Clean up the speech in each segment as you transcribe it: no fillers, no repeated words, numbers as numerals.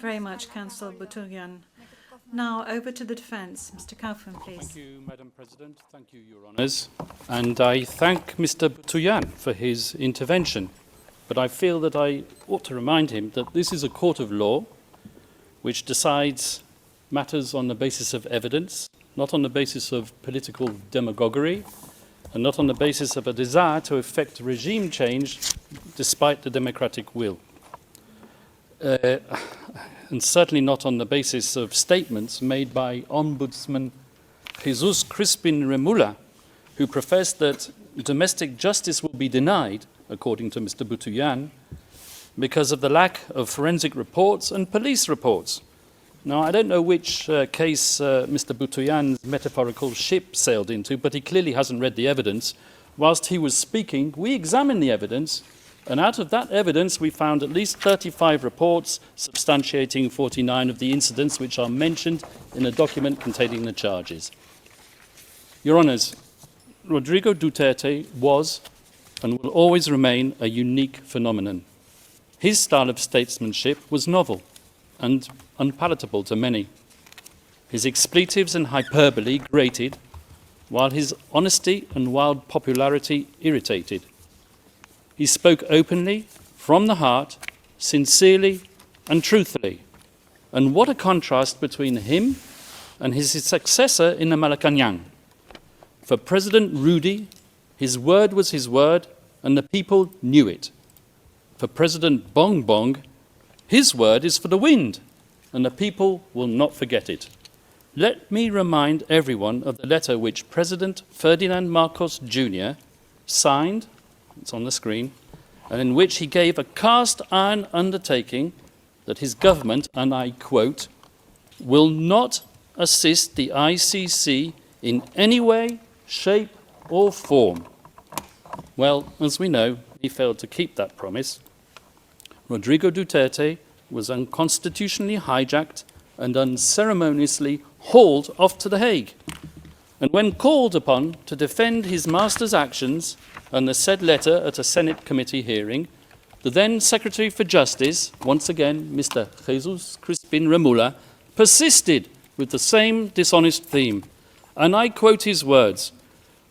Very much, Councillor Butuyan. Now over to the defence. Mr. Kaufman, please. Thank you, Madam President. Thank you, Your Honours. And I thank Mr. Butuyan for his intervention. But I feel that I ought to remind him that this is a court of law which decides matters on the basis of evidence, not on the basis of political demagoguery, and not on the basis of a desire to effect regime change despite the democratic will. And certainly not on the basis of statements made by Ombudsman Jesus Crispin Remula, who professed that domestic justice will be denied, according to Mr. Butuyan, because of the lack of forensic reports and police reports. Now, I don't know which case Mr. Butuyan's metaphorical ship sailed into, but he clearly hasn't read the evidence. Whilst he was speaking, we examined the evidence, and out of that evidence, we found at least 35 reports substantiating 49 of the incidents which are mentioned in a document containing the charges. Your Honours, Rodrigo Duterte was and will always remain a unique phenomenon. His style of statesmanship was novel and unpalatable to many. His expletives and hyperbole grated, while his honesty and wild popularity irritated. He spoke openly, from the heart, sincerely and truthfully. And what a contrast between him and his successor in the Malacanang. For President Rudy, his word was his word, and the people knew it. For President Bongbong, his word is for the wind, and the people will not forget it. Let me remind everyone of the letter which President Ferdinand Marcos Jr. signed, it's on the screen, and in which he gave a cast-iron undertaking that his government, and I quote, will not assist the ICC in any way, shape or form. Well, as we know, he failed to keep that promise. Rodrigo Duterte was unconstitutionally hijacked and unceremoniously hauled off to The Hague. And when called upon to defend his master's actions and the said letter at a Senate committee hearing, the then Secretary for Justice, once again Mr. Jesus Crispin Remula, persisted with the same dishonest theme. And I quote his words,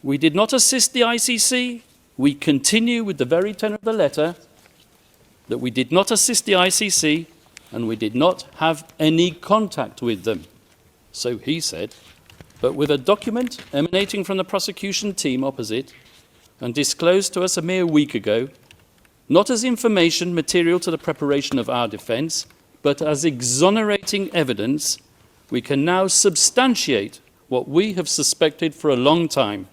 "We did not assist the ICC. We continue with the very tenor of the letter that we did not assist the ICC and we did not have any contact with them." So he said, but with a document emanating from the prosecution team opposite and disclosed to us a mere week ago, not as information material to the preparation of our defence, but as exonerating evidence, we can now substantiate what we have suspected for a long time.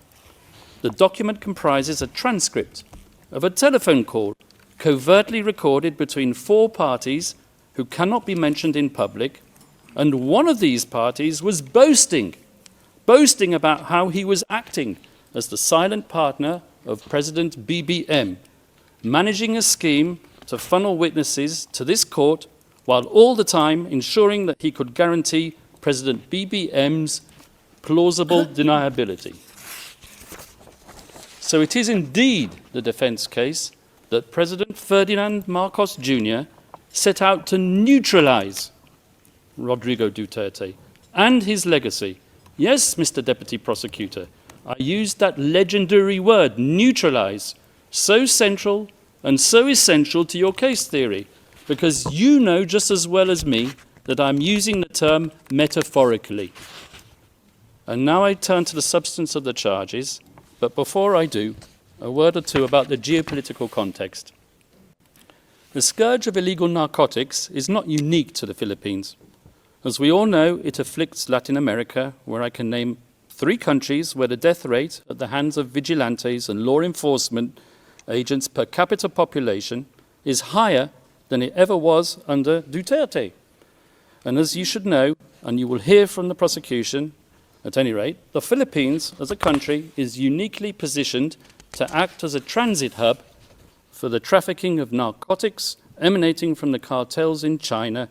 The document comprises a transcript of a telephone call covertly recorded between 4 parties who cannot be mentioned in public, and one of these parties was boasting about how he was acting as the silent partner of President BBM, managing a scheme to funnel witnesses to this court while all the time ensuring that he could guarantee President BBM's plausible deniability. So it is indeed the defence case that President Ferdinand Marcos Jr. set out to neutralise Rodrigo Duterte and his legacy. Yes, Mr. Deputy Prosecutor, I used that legendary word, neutralise, so central and so essential to your case theory, because you know just as well as me that I'm using the term metaphorically. And now I turn to the substance of the charges, but before I do, a word or two about the geopolitical context. The scourge of illegal narcotics is not unique to the Philippines. As we all know, it afflicts Latin America, where I can name 3 countries where the death rate at the hands of vigilantes and law enforcement agents per capita population is higher than it ever was under Duterte. And as you should know, and you will hear from the prosecution, at any rate, the Philippines as a country is uniquely positioned to act as a transit hub for the trafficking of narcotics emanating from the cartels in China,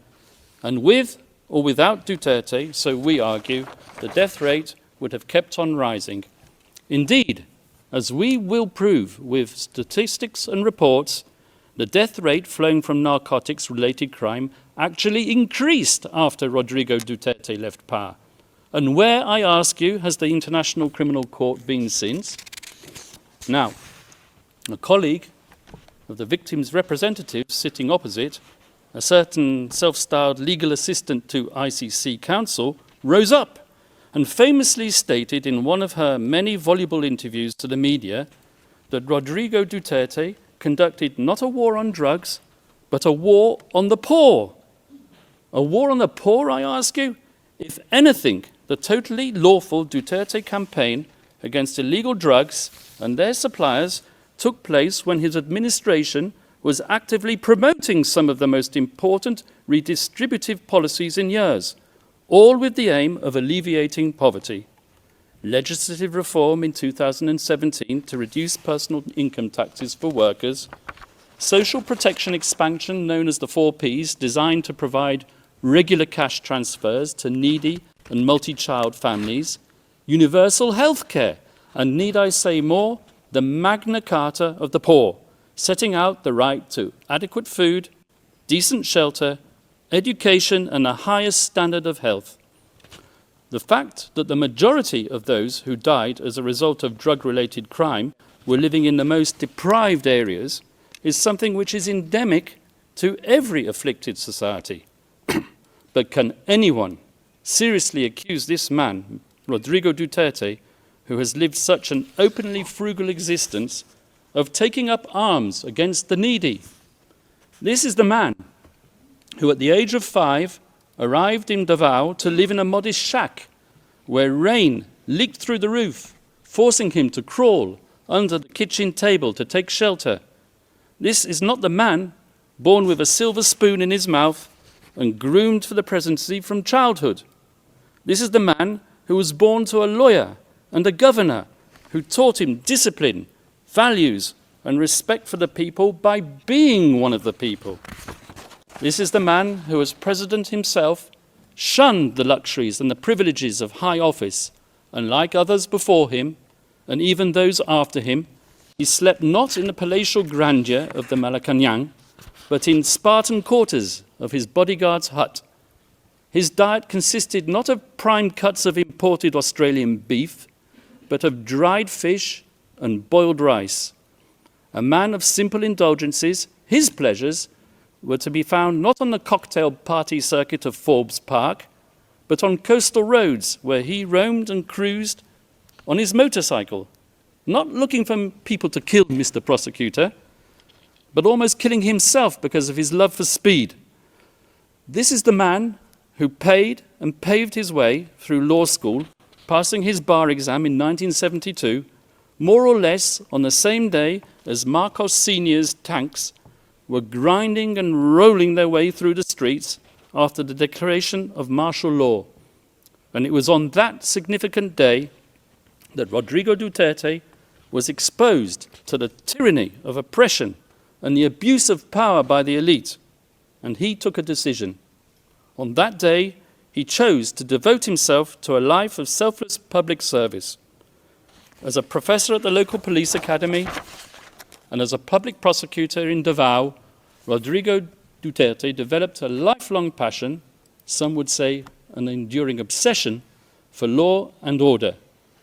and with or without Duterte, so we argue, the death rate would have kept on rising. Indeed, as we will prove with statistics and reports, The death rate flowing from narcotics-related crime actually increased after Rodrigo Duterte left power. And where, I ask you, has the International Criminal Court been since? Now, a colleague of the victim's representative sitting opposite, a certain self-styled legal assistant to ICC counsel, rose up and famously stated in one of her many voluble interviews to the media that Rodrigo Duterte conducted not a war on drugs, but a war on the poor. A war on the poor, I ask you? If anything, the totally lawful Duterte campaign against illegal drugs and their suppliers took place when his administration was actively promoting some of the most important redistributive policies in years, all with the aim of alleviating poverty. Legislative reform in 2017 to reduce personal income taxes for workers, social protection expansion known as the 4 Ps, designed to provide regular cash transfers to needy and multi-child families, universal health care, and need I say more, the Magna Carta of the poor, setting out the right to adequate food, decent shelter, education, and the highest standard of health. The fact that the majority of those who died as a result of drug-related crime were living in the most deprived areas is something which is endemic to every afflicted society. But can anyone seriously accuse this man, Rodrigo Duterte, who has lived such an openly frugal existence, of taking up arms against the needy? This is the man who at the age of 5 arrived in Davao to live in a modest shack where rain leaked through the roof, forcing him to crawl under the kitchen table to take shelter. This is not the man born with a silver spoon in his mouth and groomed for the presidency from childhood. This is the man who was born to a lawyer and a governor who taught him discipline, values, and respect for the people by being one of the people. This is the man who, as president himself, shunned the luxuries and the privileges of high office, and like others before him, and even those after him, he slept not in the palatial grandeur of the Malacanang, but in Spartan quarters of his bodyguard's hut. His diet consisted not of prime cuts of imported Australian beef, but of dried fish and boiled rice. A man of simple indulgences, his pleasures were to be found not on the cocktail party circuit of Forbes Park, but on coastal roads where he roamed and cruised on his motorcycle, not looking for people to kill Mr. Prosecutor, but almost killing himself because of his love for speed. This is the man who paid and paved his way through law school, passing his bar exam in 1972, more or less on the same day as Marcos Sr.'s tanks were grinding and rolling their way through the streets after the declaration of martial law. And it was on that significant day that Rodrigo Duterte was exposed to the tyranny of oppression and the abuse of power by the elite. And he took a decision. On that day, he chose to devote himself to a life of selfless public service. As a professor at the local police academy and as a public prosecutor in Davao, Rodrigo Duterte developed a lifelong passion, some would say an enduring obsession, for law and order,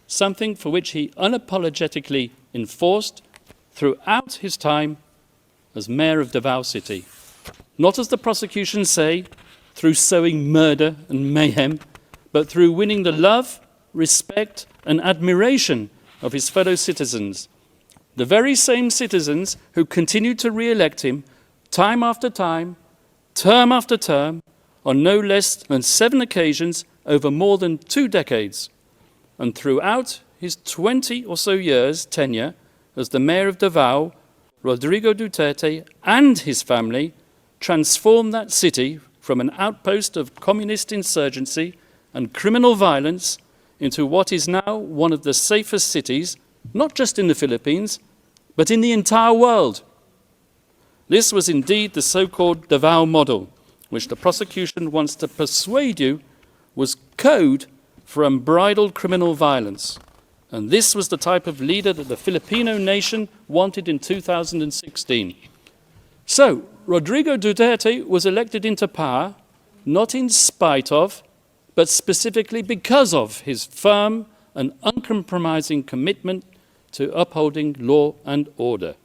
something for which he unapologetically enforced throughout his time as mayor of Davao City. Not, as the prosecution say, through sowing murder and mayhem, but through winning the love, respect, and admiration of his fellow citizens, the very same citizens who continued to re-elect him time after time, term after term, on no less than 7 occasions over more than 2 decades. And throughout his 20 or so years tenure as the mayor of Davao, Rodrigo Duterte and his family transformed that city from an outpost of communist insurgency and criminal violence into what is now one of the safest cities, not just in the Philippines, but in the entire world. This was indeed the so-called Davao model, which the prosecution wants to persuade you was code for unbridled criminal violence. And this was the type of leader that the Filipino nation wanted in 2016. So, Rodrigo Duterte was elected into power not in spite of, but specifically because of his firm and uncompromising commitment to upholding law and order.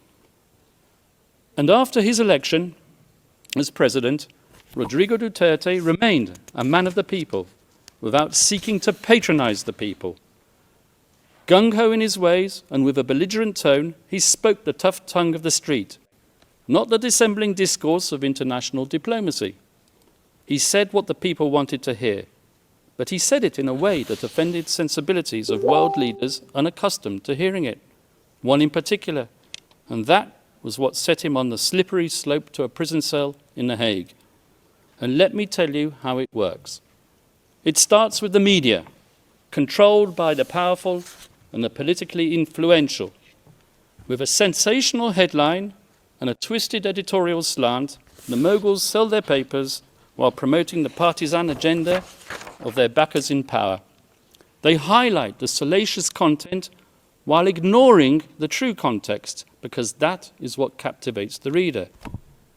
And after his election as president, Rodrigo Duterte remained a man of the people without seeking to patronize the people. Gung-ho in his ways and with a belligerent tone, he spoke the tough tongue of the street, not the dissembling discourse of international diplomacy. He said what the people wanted to hear, but he said it in a way that offended sensibilities of world leaders unaccustomed to hearing it, one in particular, and that was what set him on the slippery slope to a prison cell in The Hague. And let me tell you how it works. It starts with the media, controlled by the powerful and the politically influential. With a sensational headline and a twisted editorial slant, the moguls sell their papers while promoting the partisan agenda of their backers in power. They highlight the salacious content while ignoring the true context, because that is what captivates the reader.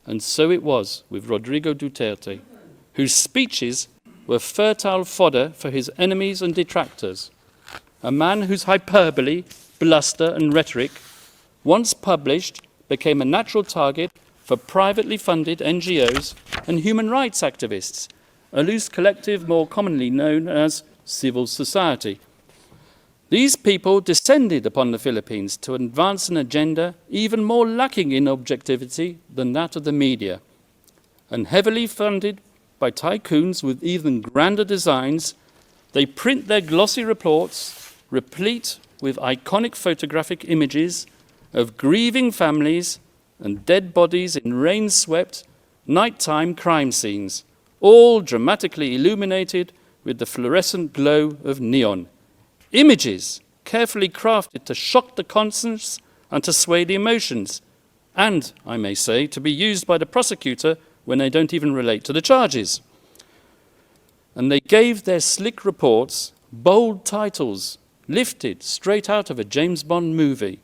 And so it was with Rodrigo Duterte, whose speeches were fertile fodder for his enemies and detractors. A man whose hyperbole, bluster and rhetoric, once published, became a natural target for privately funded NGOs and human rights activists, a loose collective more commonly known as civil society. These people descended upon the Philippines to advance an agenda even more lacking in objectivity than that of the media, and heavily funded by tycoons with even grander designs, they print their glossy reports, replete with iconic photographic images of grieving families and dead bodies in rain-swept, nighttime crime scenes, all dramatically illuminated with the fluorescent glow of neon. Images carefully crafted to shock the conscience and to sway the emotions, and, I may say, to be used by the prosecutor when they don't even relate to the charges. And they gave their slick reports bold titles lifted straight out of a James Bond movie,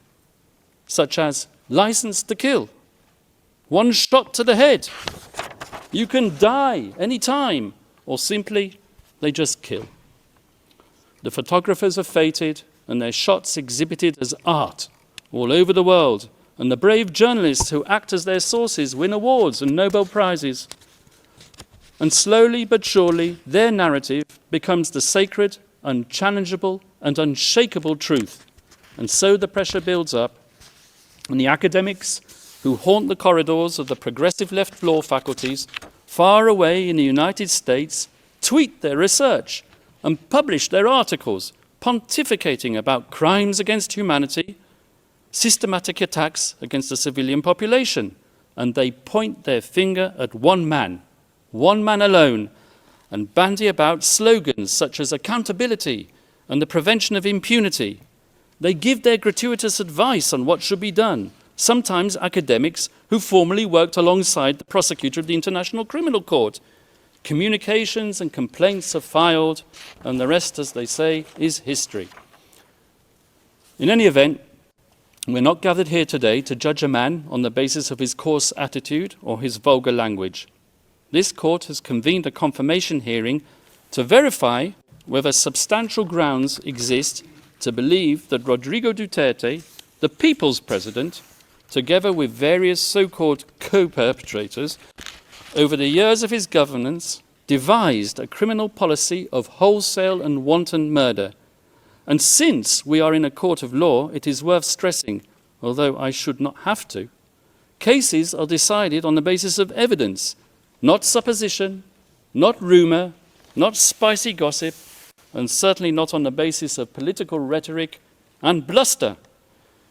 such as License to Kill, One Shot to the Head, You Can Die Any Time, or simply, They Just Kill. The photographers are fated and their shots exhibited as art all over the world, and the brave journalists who act as their sources win awards and Nobel Prizes. And slowly but surely, their narrative becomes the sacred, unchallengeable, and unshakable truth. And so the pressure builds up, and the academics who haunt the corridors of the progressive left law faculties far away in the United States tweet their research and publish their articles pontificating about crimes against humanity, systematic attacks against the civilian population, and they point their finger at one man alone, and bandy about slogans such as accountability and the prevention of impunity. They give their gratuitous advice on what should be done, sometimes academics who formerly worked alongside the prosecutor of the International Criminal Court. Communications and complaints are filed, and the rest, as they say, is history. In any event, we're not gathered here today to judge a man on the basis of his coarse attitude or his vulgar language. This court has convened a confirmation hearing to verify whether substantial grounds exist to believe that Rodrigo Duterte, the people's president, together with various so-called co-perpetrators, over the years of his governance, devised a criminal policy of wholesale and wanton murder. And since we are in a court of law, it is worth stressing, although I should not have to, cases are decided on the basis of evidence, not supposition, not rumor, not spicy gossip, and certainly not on the basis of political rhetoric and bluster.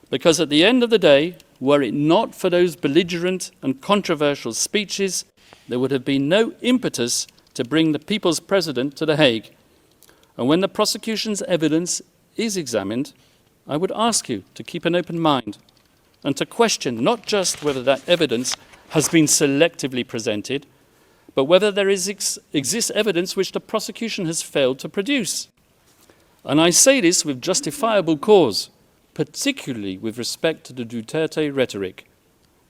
Because at the end of the day, were it not for those belligerent and controversial speeches, there would have been no impetus to bring the people's president to The Hague. And when the prosecution's evidence is examined, I would ask you to keep an open mind and to question not just whether that evidence has been selectively presented, but whether there exists evidence which the prosecution has failed to produce. And I say this with justifiable cause, particularly with respect to the Duterte rhetoric,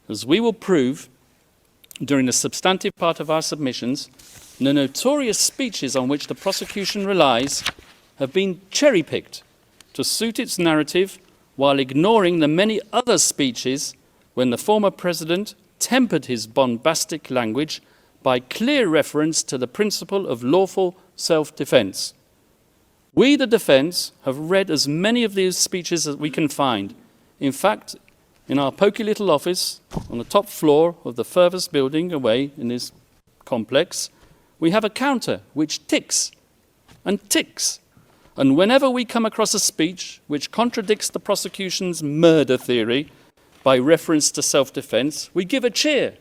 as we will prove during the substantive part of our submissions, the notorious speeches on which the prosecution relies have been cherry-picked to suit its narrative while ignoring the many other speeches when the former president tempered his bombastic language by clear reference to the principle of lawful self-defense. We, the defense, have read as many of these speeches as we can find. In fact, in our poky little office on the top floor of the furthest building away in this complex, we have a counter which ticks and ticks. And whenever we come across a speech which contradicts the prosecution's murder theory by reference to self-defense, we give a cheer,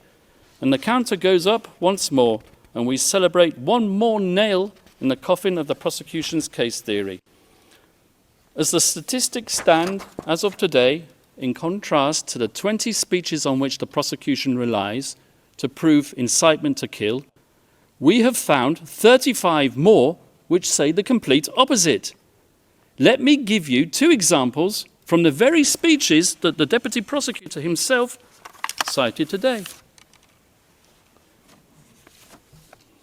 and the counter goes up once more, and we celebrate one more nail in the coffin of the prosecution's case theory. As the statistics stand as of today, in contrast to the 20 speeches on which the prosecution relies to prove incitement to kill, we have found 35 more which say the complete opposite. Let me give you 2 examples from the very speeches that the Deputy Prosecutor himself cited today.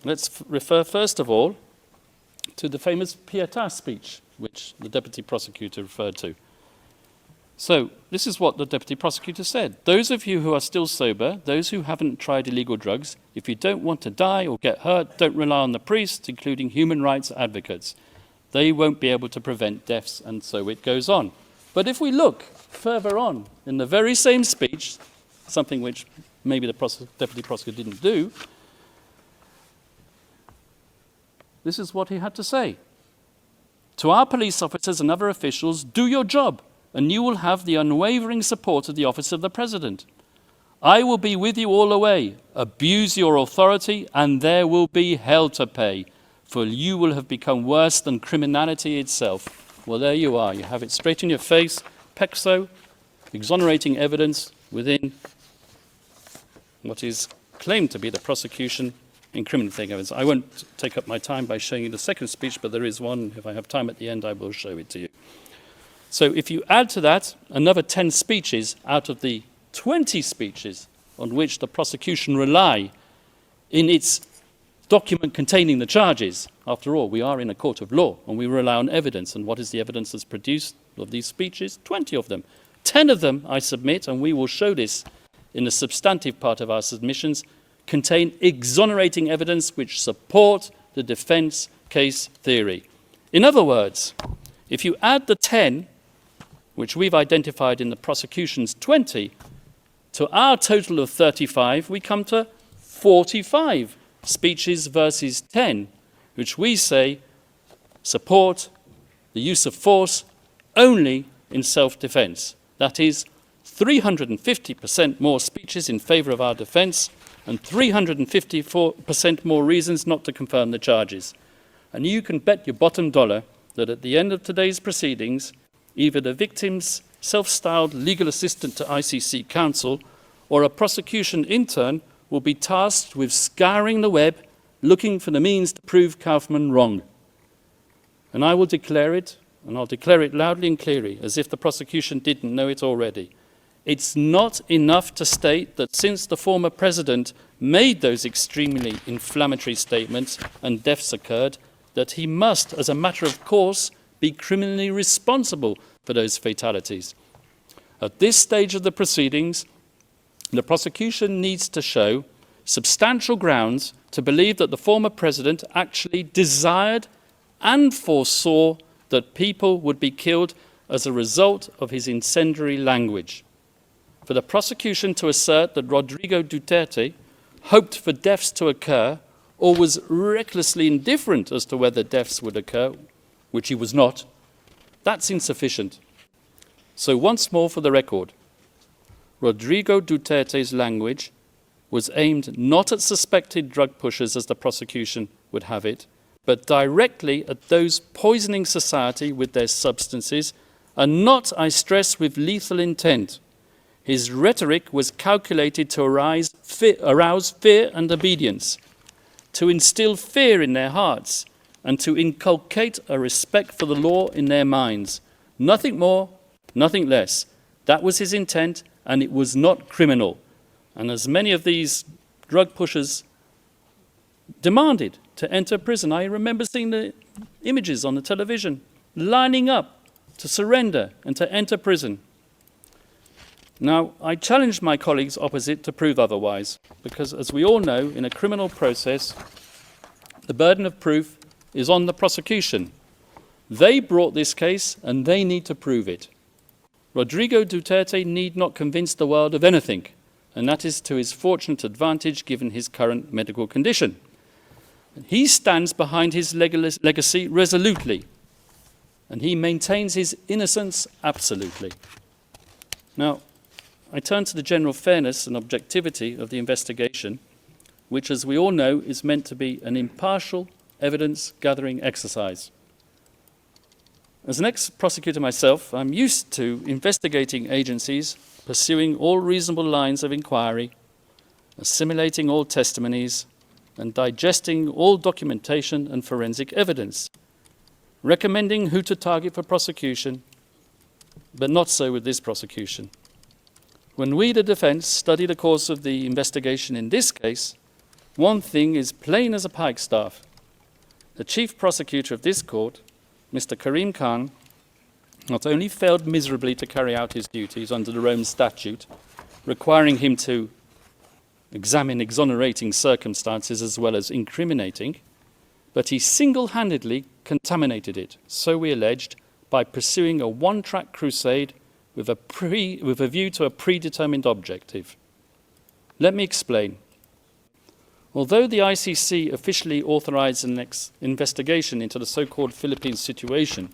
Let's refer first of all to the famous Pietà speech, which the Deputy Prosecutor referred to. So, this is what the Deputy Prosecutor said. Those of you who are still sober, those who haven't tried illegal drugs, if you don't want to die or get hurt, don't rely on the priests, including human rights advocates. They won't be able to prevent deaths, and so it goes on. But if we look further on in the very same speech, something which maybe the Deputy Prosecutor didn't do, this is what he had to say. To our police officers and other officials, do your job, and you will have the unwavering support of the Office of the President. I will be with you all the way. Abuse your authority, and there will be hell to pay, for you will have become worse than criminality itself. Well, there you are. You have it straight in your face. Pexo, exonerating evidence within what is claimed to be the prosecution incriminating evidence. I won't take up my time by showing you the second speech, but there is one. If I have time at the end, I will show it to you. So if you add to that another 10 speeches out of the 20 speeches on which the prosecution rely in its document containing the charges, after all, we are in a court of law and we rely on evidence. And what is the evidence that's produced of these speeches? 20 of them. 10 of them, I submit, and we will show this in the substantive part of our submissions, contain exonerating evidence which support the defense case theory. In other words, if you add the 10, which we've identified in the prosecution's 20, to our total of 35, we come to 45 speeches versus 10, which we say support the use of force only in self-defense. That is 350% more speeches in favor of our defense and 354% more reasons not to confirm the charges. And you can bet your bottom dollar that at the end of today's proceedings, either the victim's self-styled legal assistant to ICC counsel or a prosecution intern will be tasked with scouring the web, looking for the means to prove Kaufman wrong. And I will declare it, and I'll declare it loudly and clearly, as if the prosecution didn't know it already. It's not enough to state that since the former president made those extremely inflammatory statements and deaths occurred, that he must, as a matter of course, be criminally responsible for those fatalities. At this stage of the proceedings, the prosecution needs to show substantial grounds to believe that the former president actually desired and foresaw that people would be killed as a result of his incendiary language. For the prosecution to assert that Rodrigo Duterte hoped for deaths to occur or was recklessly indifferent as to whether deaths would occur, which he was not, that's insufficient. So once more for the record, Rodrigo Duterte's language was aimed not at suspected drug pushers as the prosecution would have it, but directly at those poisoning society with their substances, and not, I stress, with lethal intent. His rhetoric was calculated to arouse fear and obedience, to instill fear in their hearts, and to inculcate a respect for the law in their minds. Nothing more, nothing less. That was his intent, and it was not criminal. And as many of these drug pushers demanded to enter prison. I remember seeing the images on the television, lining up to surrender and to enter prison. Now, I challenge my colleagues opposite to prove otherwise, because as we all know, in a criminal process, the burden of proof is on the prosecution. They brought this case and they need to prove it. Rodrigo Duterte need not convince the world of anything, and that is to his fortunate advantage given his current medical condition. He stands behind his legacy resolutely, and he maintains his innocence absolutely. Now, I turn to the general fairness and objectivity of the investigation, which, as we all know, is meant to be an impartial evidence-gathering exercise. As an ex-prosecutor myself, I'm used to investigating agencies pursuing all reasonable lines of inquiry, assimilating all testimonies, and digesting all documentation and forensic evidence, recommending who to target for prosecution, but not so with this prosecution. When we, the defence, study the course of the investigation in this case, one thing is plain as a pikestaff. The chief prosecutor of this court, Mr. Karim Khan, not only failed miserably to carry out his duties under the Rome Statute, requiring him to examine exonerating circumstances as well as incriminating, but he single-handedly contaminated it, so we alleged, by pursuing a one-track crusade with a view to a predetermined objective. Let me explain. Although the ICC officially authorized an investigation into the so-called Philippines situation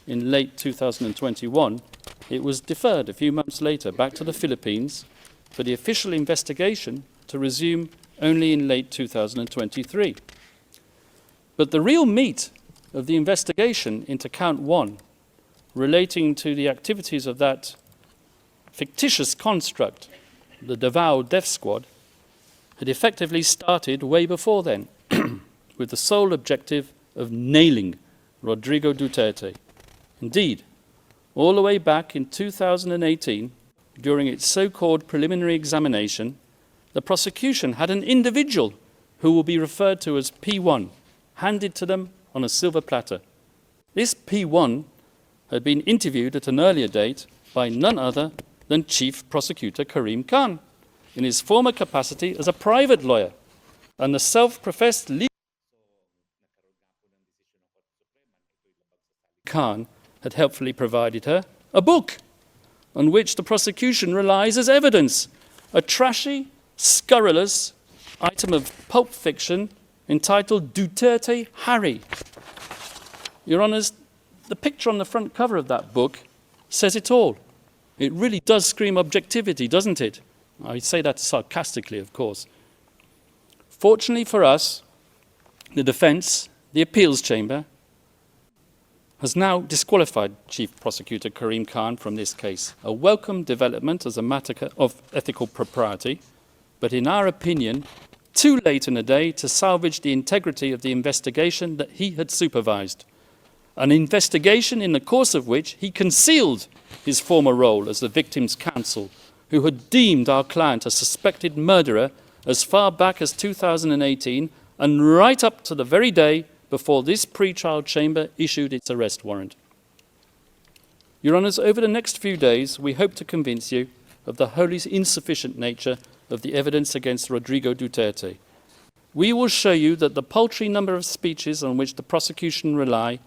in late 2021, it was deferred a few months later back to the Philippines for the official investigation to resume only in late 2023. But the real meat of the investigation into Count 1, relating to the activities of that fictitious construct, the Davao Death Squad, had effectively started way before then, with the sole objective of nailing Rodrigo Duterte. Indeed, all the way back in 2018, during its so-called preliminary examination, the prosecution had an individual who will be referred to as P1, handed to them on a silver platter. This P1 had been interviewed at an earlier date by none other than Chief Prosecutor Karim Khan, in his former capacity as a private lawyer, and the self-professed legal Khan had helpfully provided her a book on which the prosecution relies as evidence, a trashy, scurrilous item of pulp fiction entitled Duterte Harry. Your Honours, the picture on the front cover of that book says it all. It really does scream objectivity, doesn't it? I say that sarcastically, of course. Fortunately for us, the defence, the appeals chamber, has now disqualified Chief Prosecutor Karim Khan from this case. A welcome development as a matter of ethical propriety, but in our opinion, too late in the day to salvage the integrity of the investigation that he had supervised. An investigation in the course of which he concealed his former role as the victim's counsel, who had deemed our client a suspected murderer as far back as 2018 and right up to the very day before this pre-trial chamber issued its arrest warrant. Your Honours, over the next few days, we hope to convince you of the wholly insufficient nature of the evidence against Rodrigo Duterte. We will show you that the paltry number of speeches on which the prosecution rely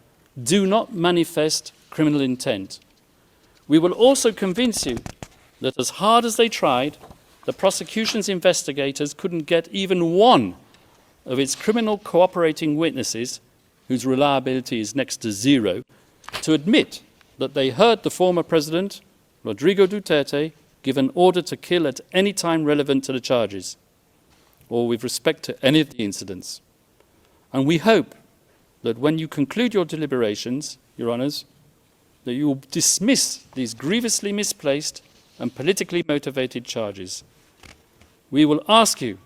do not manifest criminal intent. We will also convince you that as hard as they tried, the prosecution's investigators couldn't get even one of its criminal cooperating witnesses, whose reliability is next to zero, to admit that they heard the former president, Rodrigo Duterte, give an order to kill at any time relevant to the charges, or with respect to any of the incidents. And we hope that when you conclude your deliberations, Your Honours, that you will dismiss these grievously misplaced and politically motivated charges. We will ask you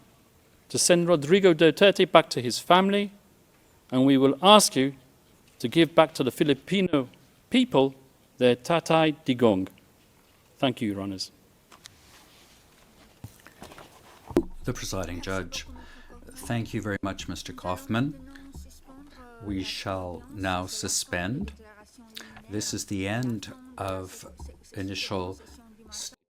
to send Rodrigo Duterte back to his family, and we will ask you to give back to the Filipino people their tatay digong. Thank you, Your Honours. The presiding judge. Thank you very much, Mr. Kaufman. We shall now suspend. This is the end of initial